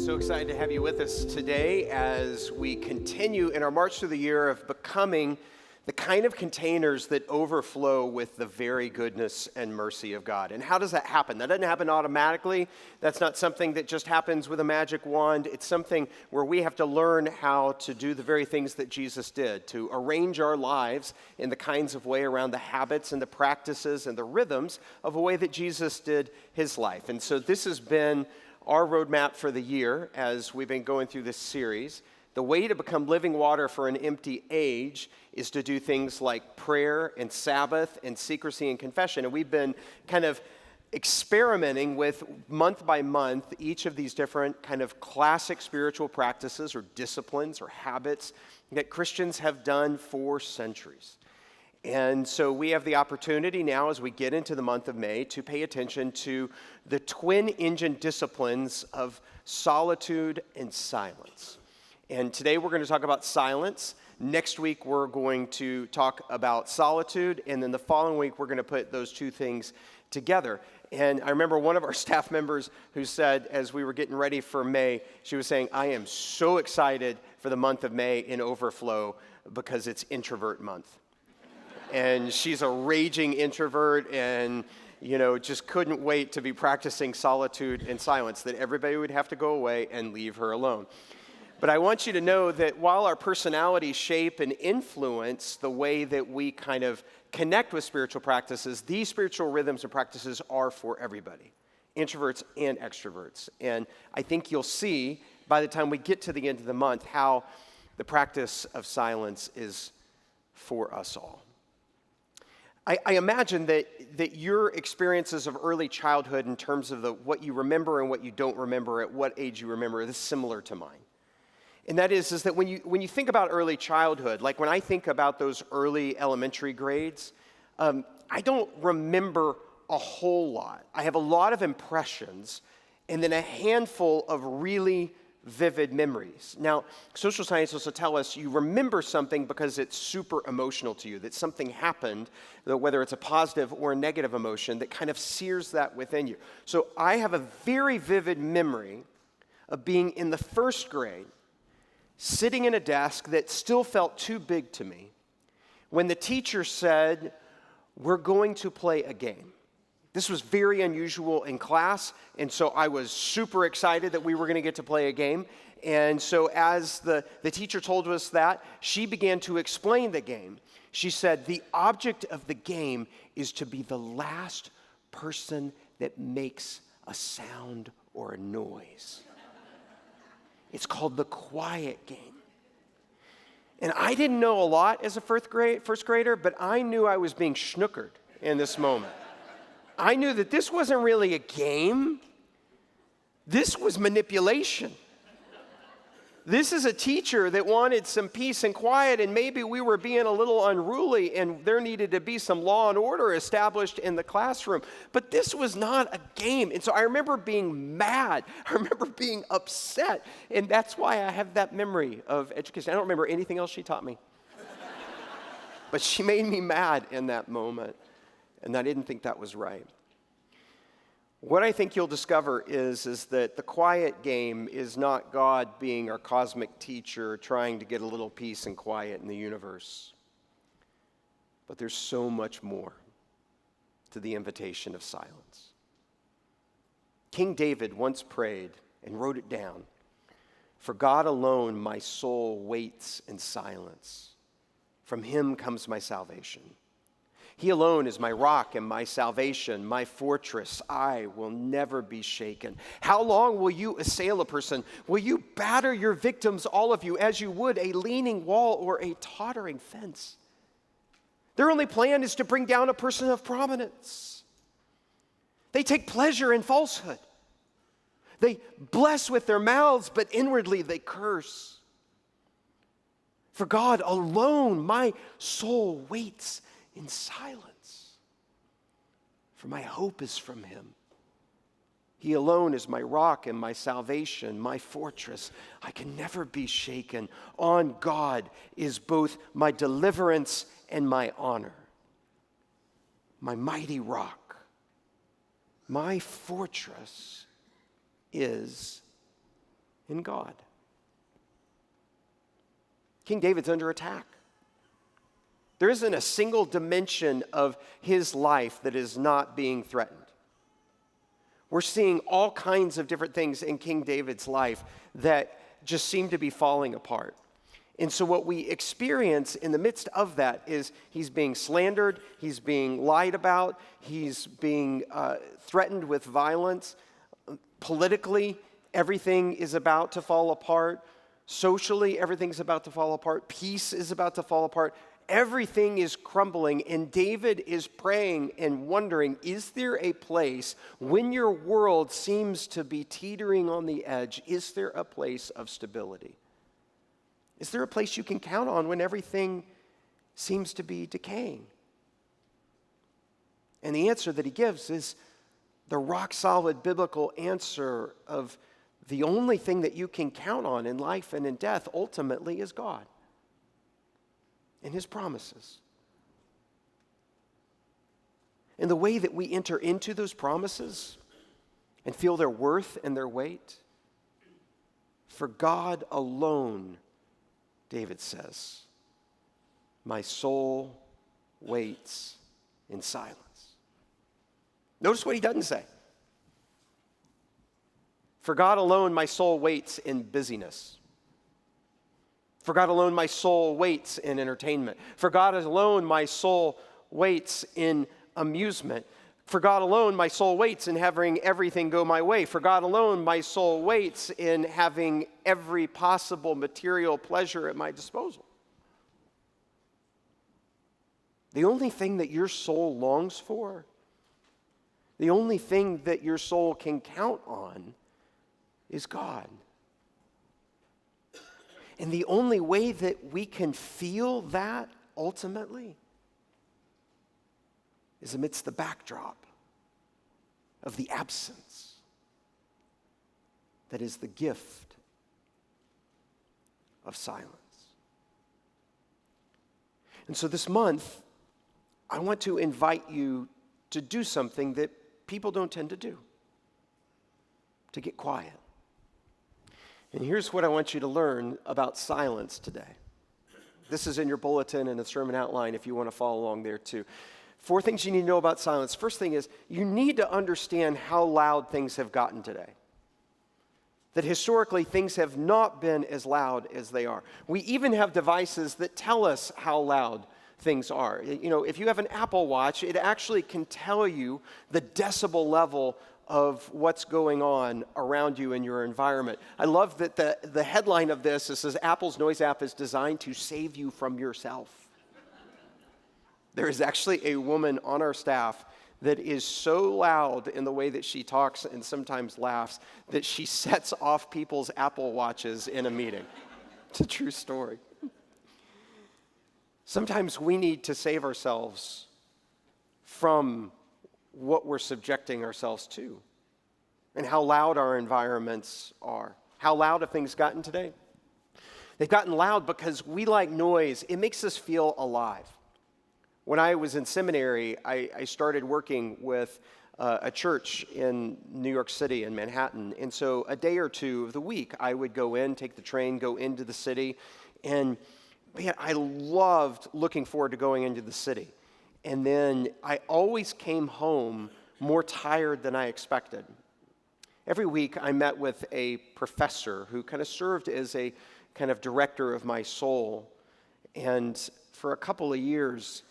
So excited to have you with us today as we continue in our march through the year of becoming the kind of containers that overflow with the very goodness and mercy of God. And how does that happen? That doesn't happen automatically. That's not something that just happens with a magic wand. It's something where we have to learn how to do the very things that Jesus did, to arrange our lives in the kinds of way around the habits and the practices and the rhythms of a way that Jesus did his life. And so this has been our roadmap for the year as we've been going through this series. The way to become living water for an empty age is to do things like prayer and Sabbath and secrecy and confession. And we've been kind of experimenting with month by month each of these different kind of classic spiritual practices or disciplines or habits that Christians have done for centuries. And so we have the opportunity now as we get into the month of May to pay attention to the twin engine disciplines of solitude and silence. And today we're going to talk about silence. Next week we're going to talk about solitude. And then the following week we're going to put those two things together. And I remember one of our staff members who said, as we were getting ready for May, she was saying, I am so excited for the month of May in Overflow because it's introvert month. And she's a raging introvert and, just couldn't wait to be practicing solitude and silence, that everybody would have to go away and leave her alone. But I want you to know that while our personalities shape and influence the way that we kind of connect with spiritual practices, these spiritual rhythms and practices are for everybody, introverts and extroverts. And I think you'll see by the time we get to the end of the month how the practice of silence is for us all. I imagine that your experiences of early childhood in terms of what you remember and what you don't remember, at what age you remember, is similar to mine. And that is that when you think about early childhood, like when I think about those early elementary grades, I don't remember a whole lot. I have a lot of impressions and then a handful of really vivid memories. Now, social scientists will tell us you remember something because it's super emotional to you, that something happened, that whether it's a positive or a negative emotion, that kind of sears that within you. So I have a very vivid memory of being in the first grade, sitting in a desk that still felt too big to me, when the teacher said, we're going to play a game. This was very unusual in class, and so I was super excited that we were going to get to play a game. And so as the teacher told us that, she began to explain the game. She said, the object of the game is to be the last person that makes a sound or a noise. It's called the quiet game. And I didn't know a lot as a first grader, but I knew I was being schnookered in this moment. I knew that this wasn't really a game. This was manipulation. This is a teacher that wanted some peace and quiet, and maybe we were being a little unruly, and there needed to be some law and order established in the classroom. But this was not a game. And so I remember being mad. I remember being upset. And that's why I have that memory of education. I don't remember anything else she taught me. But she made me mad in that moment. And I didn't think that was right. What I think you'll discover is that the quiet game is not God being our cosmic teacher trying to get a little peace and quiet in the universe. But there's so much more to the invitation of silence. King David once prayed and wrote it down, "For God alone my soul waits in silence. From him comes my salvation. He alone is my rock and my salvation, my fortress. I will never be shaken." How long will you assail a person? Will you batter your victims, all of you, as you would a leaning wall or a tottering fence? Their only plan is to bring down a person of prominence. They take pleasure in falsehood. They bless with their mouths, but inwardly they curse. For God alone my soul waits in silence, for my hope is from him. He alone is my rock and my salvation, my fortress. I can never be shaken. On God is both my deliverance and my honor, my mighty rock. My fortress is in God. King David's under attack. There isn't a single dimension of his life that is not being threatened. We're seeing all kinds of different things in King David's life that just seem to be falling apart. And so what we experience in the midst of that is he's being slandered, he's being lied about, he's being threatened with violence. Politically, everything is about to fall apart. Socially, everything's about to fall apart. Peace is about to fall apart. Everything is crumbling, and David is praying and wondering, is there a place when your world seems to be teetering on the edge, is there a place of stability? Is there a place you can count on when everything seems to be decaying? And the answer that he gives is the rock-solid biblical answer of the only thing that you can count on in life and in death ultimately is God and his promises. And the way that we enter into those promises and feel their worth and their weight, for God alone, David says, my soul waits in silence. Notice what he doesn't say. For God alone, my soul waits in busyness. For God alone, my soul waits in entertainment. For God alone, my soul waits in amusement. For God alone, my soul waits in having everything go my way. For God alone, my soul waits in having every possible material pleasure at my disposal. The only thing that your soul longs for, the only thing that your soul can count on is God. And the only way that we can feel that ultimately is amidst the backdrop of the absence that is the gift of silence. And so this month, I want to invite you to do something that people don't tend to do, to get quiet. And here's what I want you to learn about silence today. This is in your bulletin and the sermon outline if you want to follow along there too. 4 things you need to know about silence. First thing is you need to understand how loud things have gotten today. That historically things have not been as loud as they are. We even have devices that tell us how loud things are. You know, if you have an Apple Watch, it actually can tell you the decibel level of what's going on around you in your environment. I love that the headline of this, it says Apple's Noise app is designed to save you from yourself. There is actually a woman on our staff that is so loud in the way that she talks and sometimes laughs that she sets off people's Apple Watches in a meeting. It's a true story. Sometimes we need to save ourselves from what we're subjecting ourselves to and how loud our environments are. How loud have things gotten today? They've gotten loud because we like noise. It makes us feel alive. When I was in seminary, I started working with a church in New York City, in Manhattan. And so a day or two of the week, I would go in, take the train, go into the city. And man, I loved looking forward to going into the city. And then I always came home more tired than I expected. Every week I met with a professor who kind of served as a kind of director of my soul. And for a couple of years,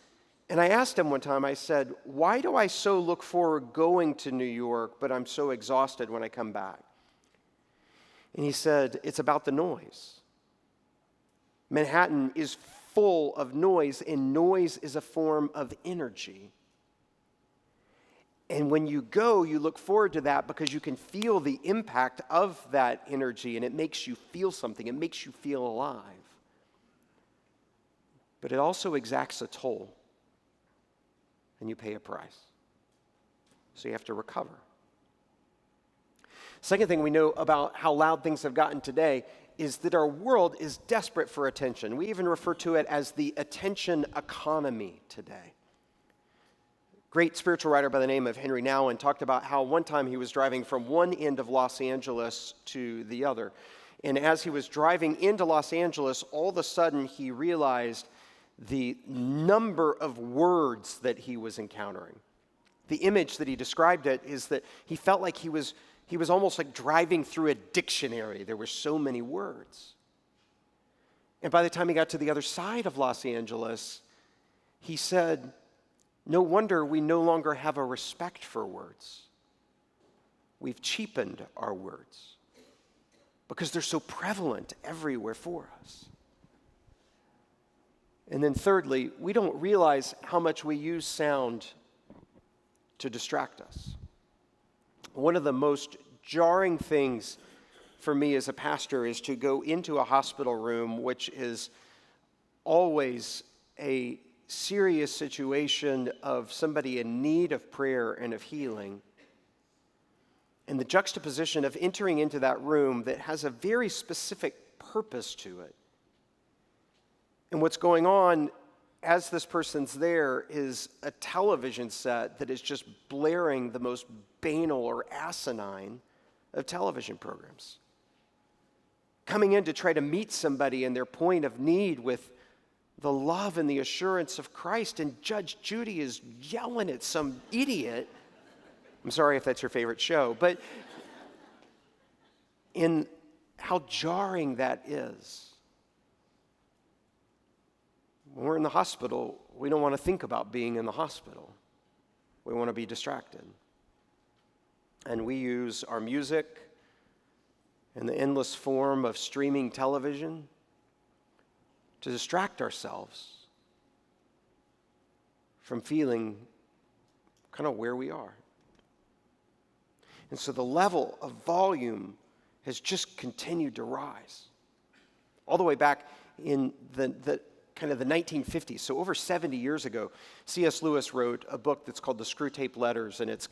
and I asked him one time, I said, why do I so look forward going to New York, but I'm so exhausted when I come back? And he said, it's about the noise. Manhattan is full of noise, and noise is a form of energy. And when you go, you look forward to that because you can feel the impact of that energy, and it makes you feel something. It makes you feel alive. But it also exacts a toll, and you pay a price. So you have to recover. Second thing we know about how loud things have gotten today is that our world is desperate for attention. We even refer to it as the attention economy today. Great spiritual writer by the name of Henry Nouwen talked about how one time he was driving from one end of Los Angeles to the other. And as he was driving into Los Angeles, all of a sudden he realized the number of words that he was encountering. The image that he described it is that he felt like he was almost like driving through a dictionary. There were so many words. And by the time he got to the other side of Los Angeles, he said, no wonder we no longer have a respect for words. We've cheapened our words because they're so prevalent everywhere for us. And then thirdly, we don't realize how much we use sound to distract us. One of the most jarring things for me as a pastor is to go into a hospital room, which is always a serious situation of somebody in need of prayer and of healing. And the juxtaposition of entering into that room that has a very specific purpose to it. And what's going on as this person's there is a television set that is just blaring the most banal or asinine of television programs. Coming in to try to meet somebody in their point of need with the love and the assurance of Christ, and Judge Judy is yelling at some idiot. I'm sorry if that's your favorite show, but in how jarring that is. When we're in the hospital, we don't want to think about being in the hospital. We want to be distracted. And we use our music and the endless form of streaming television to distract ourselves from feeling kind of where we are. And so the level of volume has just continued to rise. All the way back in the kind of the 1950s, so over 70 years ago, C.S. Lewis wrote a book that's called The Screwtape Letters, and it's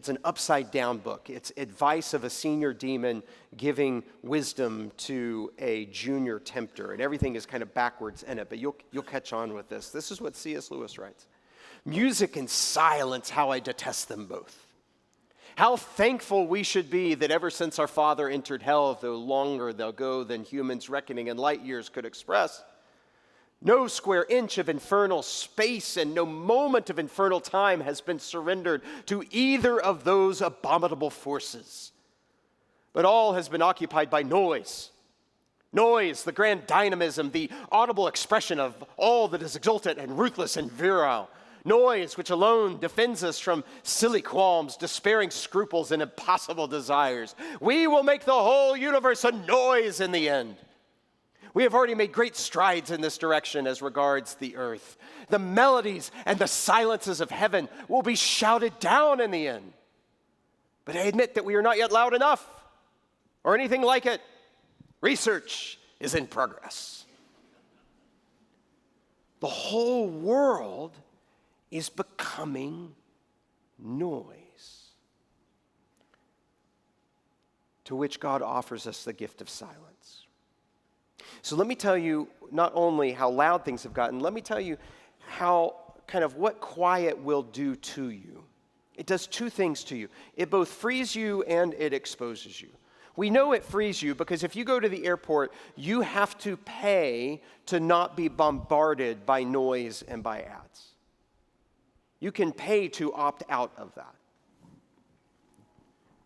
an upside-down book. It's advice of a senior demon giving wisdom to a junior tempter, and everything is kind of backwards in it, but you'll catch on with this. This is what C.S. Lewis writes. Music and silence, how I detest them both. How thankful we should be that ever since our Father entered hell, though longer they'll go than humans reckoning in light years could express, no square inch of infernal space and no moment of infernal time has been surrendered to either of those abominable forces. But all has been occupied by noise. Noise, the grand dynamism, the audible expression of all that is exultant and ruthless and virile. Noise which alone defends us from silly qualms, despairing scruples, and impossible desires. We will make the whole universe a noise in the end. We have already made great strides in this direction as regards the earth. The melodies and the silences of heaven will be shouted down in the end. But I admit that we are not yet loud enough or anything like it. Research is in progress. The whole world is becoming noise, to which God offers us the gift of silence. So let me tell you not only how loud things have gotten, let me tell you how kind of what quiet will do to you. It does two things to you. It both frees you and it exposes you. We know it frees you because if you go to the airport, you have to pay to not be bombarded by noise and by ads. You can pay to opt out of that.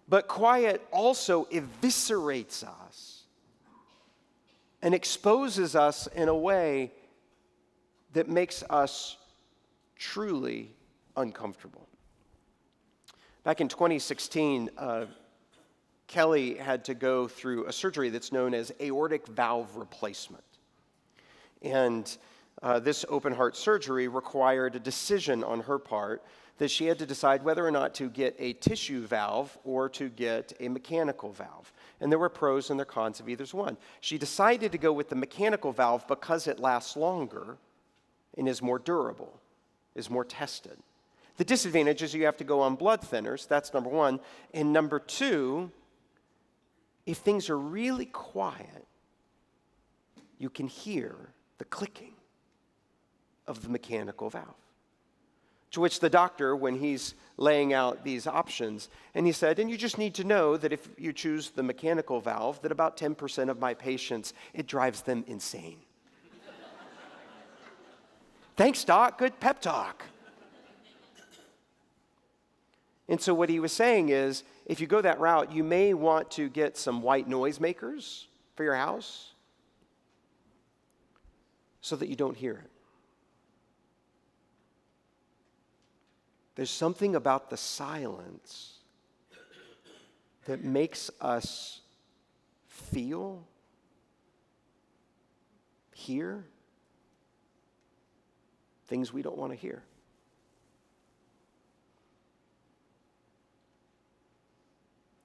But quiet also eviscerates us and exposes us in a way that makes us truly uncomfortable. Back in 2016, Kelly had to go through a surgery that's known as aortic valve replacement. And this open heart surgery required a decision on her part that she had to decide whether or not to get a tissue valve or to get a mechanical valve. And there were pros and there cons of either one. She decided to go with the mechanical valve because it lasts longer and is more durable, is more tested. The disadvantage is you have to go on blood thinners. That's number one. And number two, if things are really quiet, you can hear the clicking of the mechanical valve. To which the doctor, when he's laying out these options, and he said, and you just need to know that if you choose the mechanical valve, that about 10% of my patients, it drives them insane. Thanks, Doc. Good pep talk. And so what he was saying is, if you go that route, you may want to get some white noise makers for your house so that you don't hear it. There's something about the silence that makes us feel, hear things we don't want to hear.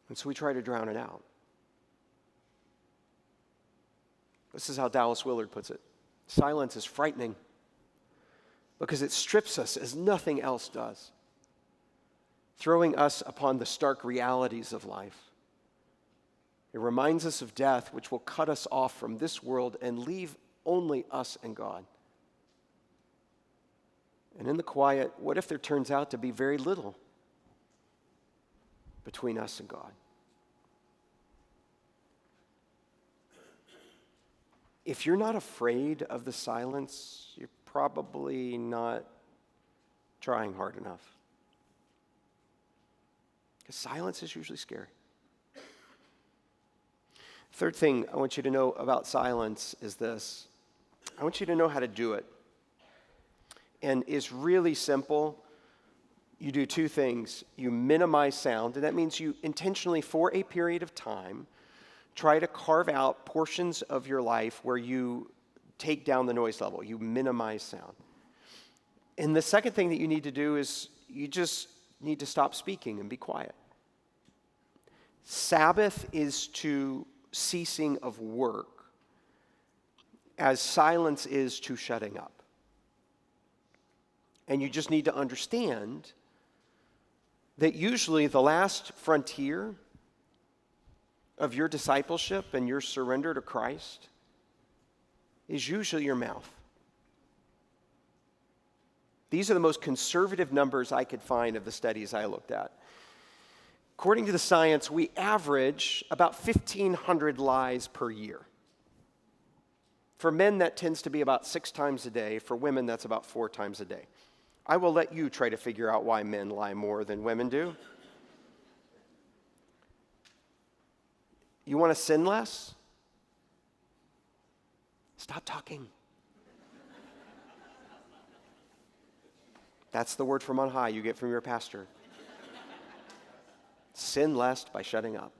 And so we try to drown it out. This is how Dallas Willard puts it. Silence is frightening because it strips us as nothing else does, throwing us upon the stark realities of life. It reminds us of death, which will cut us off from this world and leave only us and God. And in the quiet, what if there turns out to be very little between us and God? If you're not afraid of the silence, you're probably not trying hard enough. Because silence is usually scary. Third thing I want you to know about silence is this. I want you to know how to do it. And it's really simple. You do two things. You minimize sound, and that means you intentionally, for a period of time, try to carve out portions of your life where you take down the noise level. You minimize sound. And the second thing that you need to do is you just need to stop speaking and be quiet. Sabbath is to ceasing of work as silence is to shutting up. And you just need to understand that usually the last frontier of your discipleship and your surrender to Christ is usually your mouth. These are the most conservative numbers I could find of the studies I looked at. According to the science, we average about 1,500 lies per year. For men, that tends to be about 6 times a day. For women, that's about 4 times a day. I will let you try to figure out why men lie more than women do. You want to sin less? Stop talking. That's the word from on high you get from your pastor. Sin less by shutting up.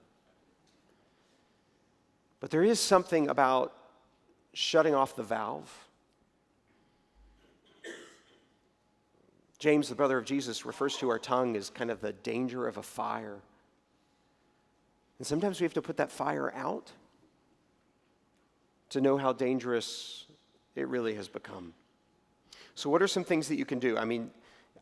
But there is something about shutting off the valve. James, the brother of Jesus, refers to our tongue as kind of the danger of a fire. And sometimes we have to put that fire out to know how dangerous it really has become. So what are some things that you can do? I mean,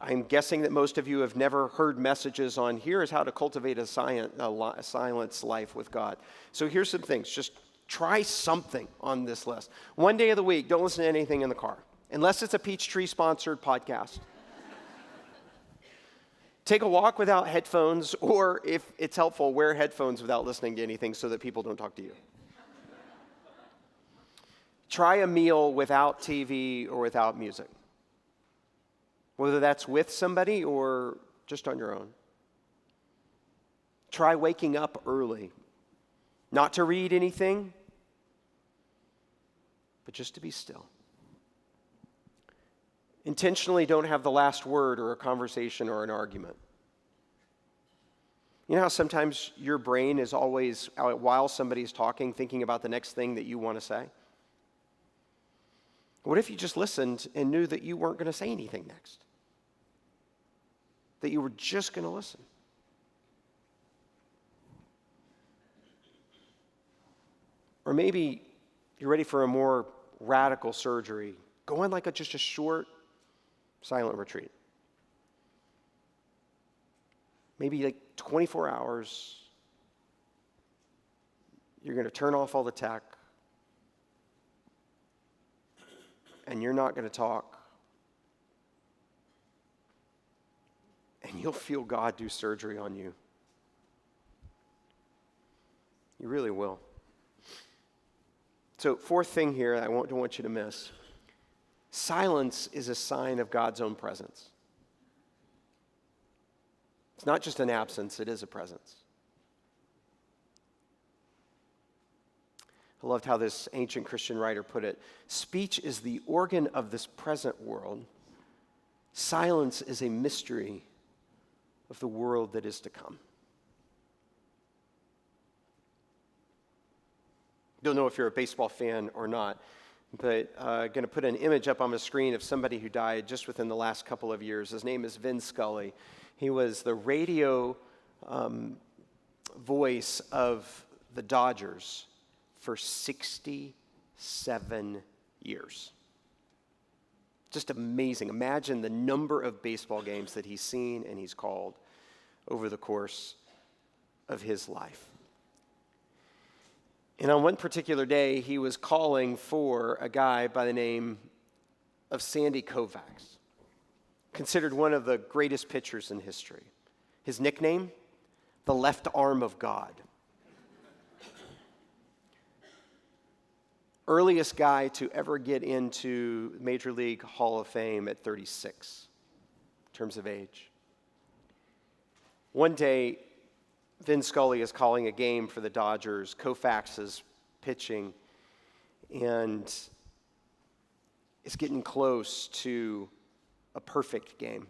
I'm guessing that most of you have never heard messages on here is how to cultivate a silence life with God. So here's some things. Just try something on this list. One day of the week, don't listen to anything in the car, unless it's a Peachtree sponsored podcast. Take a walk without headphones, or if it's helpful, wear headphones without listening to anything so that people don't talk to you. Try a meal without TV or without music, whether that's with somebody or just on your own. Try waking up early, not to read anything, but just to be still. Intentionally don't have the last word or a conversation or an argument. You know how sometimes your brain is always, while somebody's talking, thinking about the next thing that you want to say? What if you just listened and knew that you weren't going to say anything next? That you were just going to listen? Or maybe you're ready for a more radical surgery. Go on like just a short silent retreat. Maybe like 24 hours. You're going to turn off all the tech. And you're not going to talk. and you'll feel God do surgery on you. You really will. So, fourth thing here I don't want you to miss. Silence is a sign of God's own presence. It's not just an absence, it is a presence. I loved how this ancient Christian writer put it. Speech is the organ of this present world. Silence is a mystery of the world that is to come. Don't know if you're a baseball fan or not, but I'm going to put an image up on the screen of somebody who died just within the last couple of years. His name is Vin Scully. He was the radio voice of the Dodgers for 67 years. Just amazing. Imagine the number of baseball games that he's seen and he's called over the course of his life. And on one particular day, he was calling for a guy by the name of Sandy Koufax, considered one of the greatest pitchers in history. His nickname, the left arm of God. Earliest guy to ever get into Major League Hall of Fame at 36 in terms of age. One day, Vin Scully is calling a game for the Dodgers. Koufax is pitching, and it's getting close to a perfect game.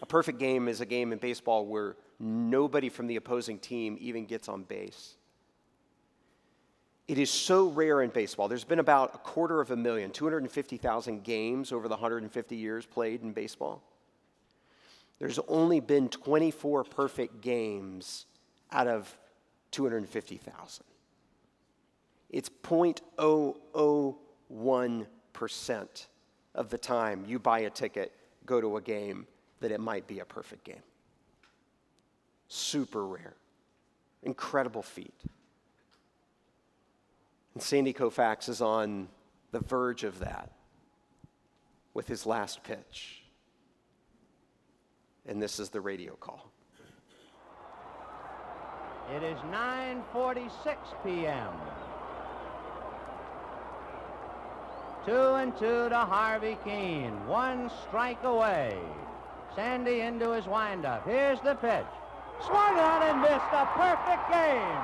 A perfect game is a game in baseball where nobody from the opposing team even gets on base. It is so rare in baseball. There's been about 250,000, 250,000 games over the 150 years played in baseball. There's only been 24 perfect games out of 250,000. It's 0.001% of the time you buy a ticket, go to a game, that it might be a perfect game. Super rare. Incredible feat. And Sandy Koufax is on the verge of that with his last pitch. And this is the radio call. It is 9:46 p.m. 2-2 to Harvey Keene. One strike away. Sandy into his windup. Here's the pitch. Swung on and missed. A perfect game.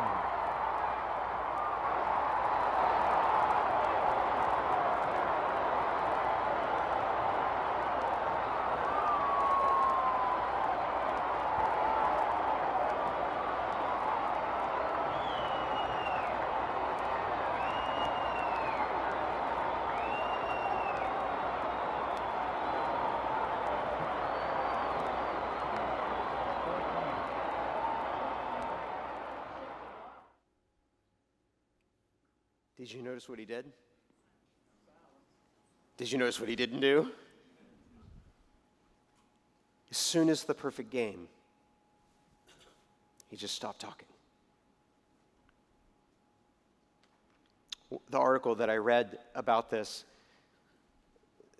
Did you notice what he did? Did you notice what he didn't do? As soon as the perfect game, he just stopped talking. The article that I read about this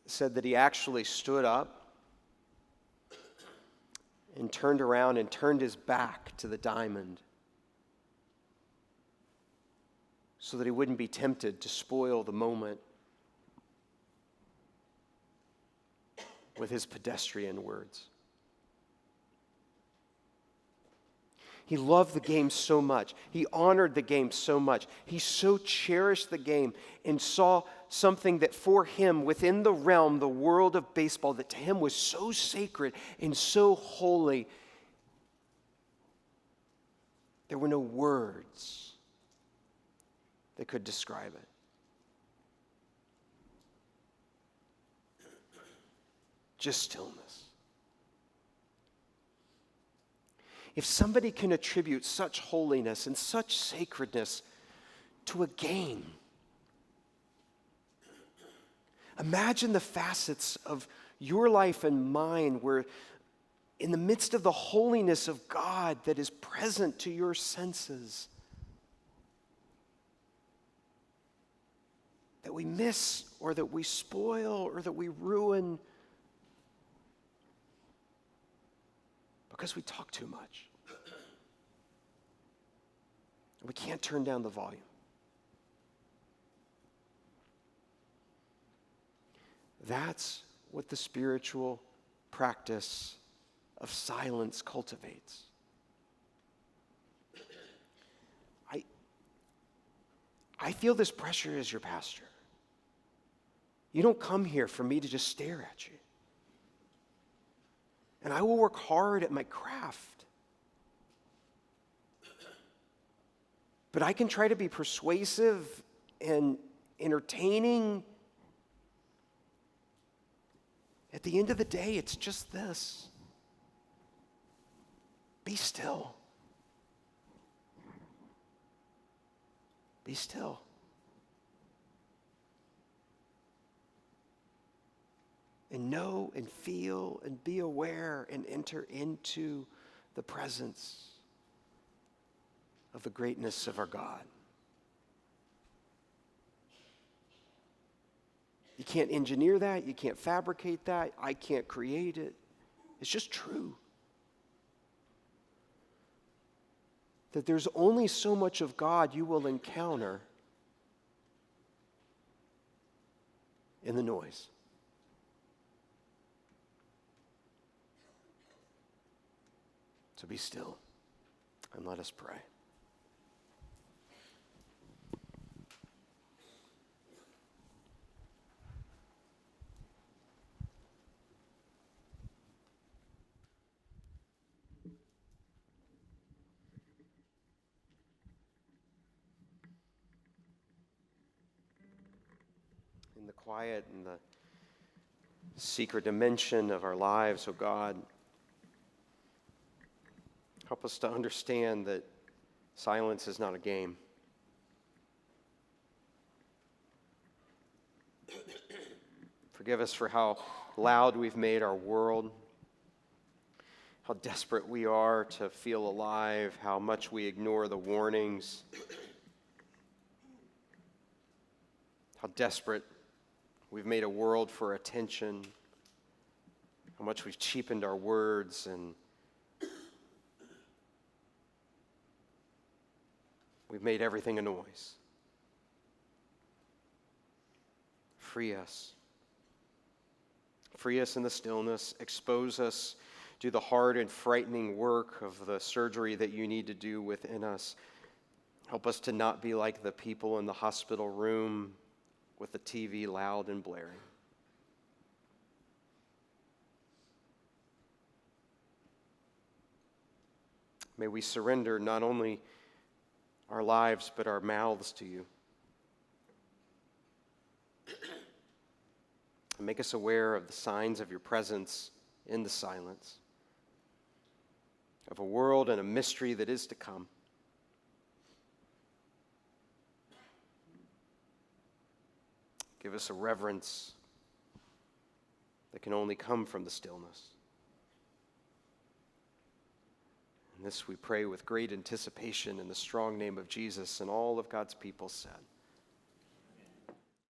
said that he actually stood up and turned around and turned his back to the diamond so that he wouldn't be tempted to spoil the moment with his pedestrian words. He loved the game so much. He honored the game so much. He so cherished the game and saw something that for him, within the realm, the world of baseball, that to him was so sacred and so holy, there were no words that could describe it. Just stillness. If somebody can attribute such holiness and such sacredness to a game, imagine the facets of your life and mine where in the midst of the holiness of God that is present to your senses, that we miss or that we spoil or that we ruin Because we talk too much. We can't turn down the volume. That's what the spiritual practice of silence cultivates. I feel this pressure as your pastor. You don't come here for me to just stare at you. And I will work hard at my craft. But I can try to be persuasive and entertaining. At the end of the day, it's just this. Be still. Be still. And know and feel and be aware and enter into the presence of the greatness of our God. You can't engineer that. You can't fabricate that. I can't create it. It's just true. That there's only so much of God you will encounter in the noise. So be still and let us pray. In the quiet and the secret dimension of our lives, oh God, help us to understand that silence is not a game. Forgive us for how loud we've made our world, how desperate we are to feel alive, how much we ignore the warnings, how desperate we've made a world for attention, how much we've cheapened our words, and we've made everything a noise. Free us. Free us in the stillness. Expose us to the hard and frightening work of the surgery that you need to do within us. Help us to not be like the people in the hospital room with the TV loud and blaring. May we surrender not only our lives, but our mouths to you. And make us aware of the signs of your presence in the silence, of a world and a mystery that is to come. Give us a reverence that can only come from the stillness. And this we pray with great anticipation in the strong name of Jesus, and all of God's people said.